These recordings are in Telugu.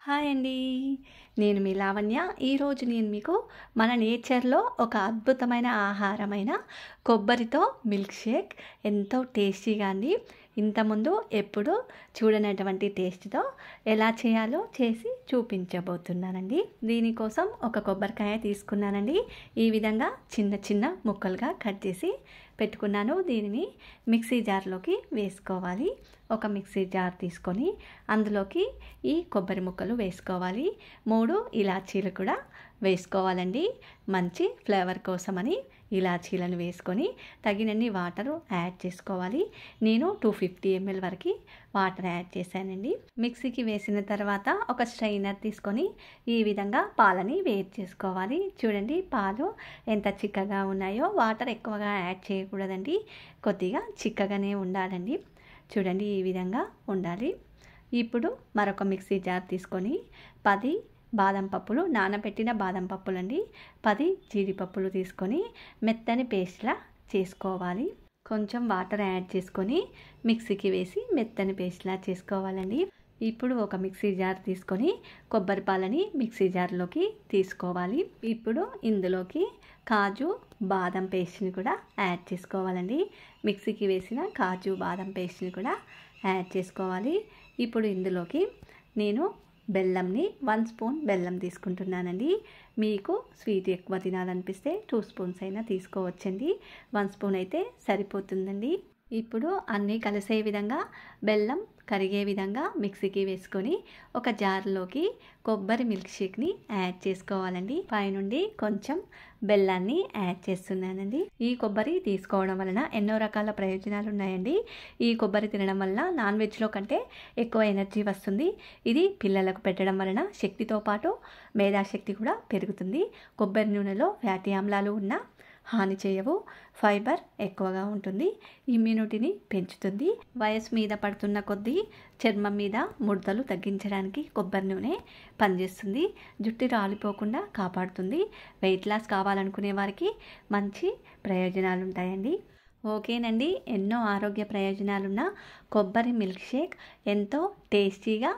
హాయ్ అండి. నేను మీ లావణ్య. ఈరోజు నేను మీకు మన నేచర్‌లో ఒక అద్భుతమైన ఆహారమైన కొబ్బరితో మిల్క్ షేక్ ఎంతో టేస్టీగా అండి. ఇంతకుముందు ఎప్పుడు చూడనటువంటి టేస్ట్‌తో ఎలా చేయాలో చేసి చూపించబోతున్నానండి. దీనికోసం ఒక కొబ్బరికాయ తీసుకున్నానండి. ఈ విధంగా చిన్న చిన్న ముక్కలుగా కట్ చేసి పెట్టుకున్నాను. దీనిని మిక్సీ జార్‌లోకి వేసుకోవాలి. ఒక మిక్సీ జార్ తీసుకొని అందులోకి ఈ కొబ్బరి ముక్కలు వేసుకోవాలి. 3 ఇలాచీలు కూడా వేసుకోవాలండి. మంచి ఫ్లేవర్ కోసమని ఇలాచీలను వేసుకొని తగినన్ని వాటరు యాడ్ చేసుకోవాలి. నేను 250 ml వరకు వాటర్ యాడ్ చేశానండి. మిక్సీకి వేసిన తర్వాత ఒక స్ట్రైనర్ తీసుకొని ఈ విధంగా పాలని వేడి చేసుకోవాలి. చూడండి పాలు ఎంత చిక్కగా ఉన్నాయో. వాటర్ ఎక్కువగా యాడ్ చేయకూడదండి. కొద్దిగా చిక్కగానే ఉండాలండి. చూడండి ఈ విధంగా ఉండాలి. ఇప్పుడు మరొక మిక్సీ జార్ తీసుకొని 10 బాదం పప్పులు, నానబెట్టిన బాదం పప్పులండి, 10 జీడిపప్పులు తీసుకొని మెత్తని పేస్ట్లా చేసుకోవాలి. కొంచెం వాటర్ యాడ్ చేసుకొని మిక్సీకి వేసి మెత్తని పేస్ట్లా చేసుకోవాలండి. ఇప్పుడు ఒక మిక్సీ జార్ తీసుకొని కొబ్బరి పాలని మిక్సీ జార్లోకి తీసుకోవాలి. ఇప్పుడు ఇందులోకి కాజు బాదం పేస్ట్ని కూడా యాడ్ చేసుకోవాలండి. మిక్సీకి వేసిన కాజు బాదం పేస్ట్ని కూడా యాడ్ చేసుకోవాలి. ఇప్పుడు ఇందులోకి నేను బెల్లంని 1 స్పూన్ బెల్లం తీసుకుంటున్నానండి. మీకు స్వీట్ ఎక్కువ తినాలనిపిస్తే 2 స్పూన్స్ అయినా తీసుకోవచ్చండి. 1 స్పూన్ అయితే సరిపోతుందండి. ఇప్పుడు అన్నీ కలిసే విధంగా బెల్లం కరిగే విధంగా మిక్సీకి వేసుకొని ఒక జార్లోకి కొబ్బరి మిల్క్ షేక్ని యాడ్ చేసుకోవాలండి. పైనుండి కొంచెం బెల్లాన్ని యాడ్ చేస్తున్నానండి. ఈ కొబ్బరి తీసుకోవడం వలన ఎన్నో రకాల ప్రయోజనాలు ఉన్నాయండి. ఈ కొబ్బరి తినడం వలన నాన్ వెజ్లో కంటే ఎక్కువ ఎనర్జీ వస్తుంది. ఇది పిల్లలకు పెట్టడం వలన శక్తితో పాటు మేధాశక్తి కూడా పెరుగుతుంది. కొబ్బరి నూనెలో ఫ్యాటీ ఆమ్లాలు ఉన్న హాని చేయవు. ఫైబర్ ఎక్కువగా ఉంటుంది. ఇమ్యూనిటీని పెంచుతుంది. వయసు మీద పడుతున్న కొద్దీ చర్మం మీద ముడతలు తగ్గించడానికి కొబ్బరి నూనె పనిచేస్తుంది. జుట్టు రాలిపోకుండా కాపాడుతుంది. వెయిట్ లాస్ కావాలనుకునే వారికి మంచి ప్రయోజనాలు ఉంటాయండి. ఓకేనండి. ఎన్నో ఆరోగ్య ప్రయోజనాలున్న కొబ్బరి మిల్క్ షేక్ ఎంతో టేస్టీగా,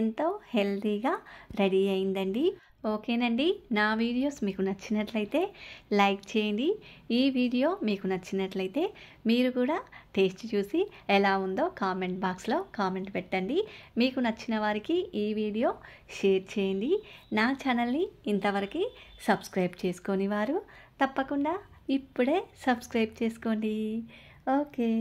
ఎంతో హెల్తీగా రెడీ అయిందండి. ఓకేనండి. నా వీడియోస్ మీకు నచ్చినట్లయితే లైక్ చేయండి. ఈ వీడియో మీకు నచ్చినట్లయితే మీరు కూడా టేస్ట్ చూసి ఎలా ఉందో కామెంట్ బాక్స్లో కామెంట్ పెట్టండి. మీకు నచ్చిన వారికి ఈ వీడియో షేర్ చేయండి. నా ఛానల్ని ఇంతవరకు సబ్స్క్రైబ్ చేసుకొని వారు తప్పకుండా ఇప్పుడే సబ్స్క్రైబ్ చేసుకోండి. ఓకే.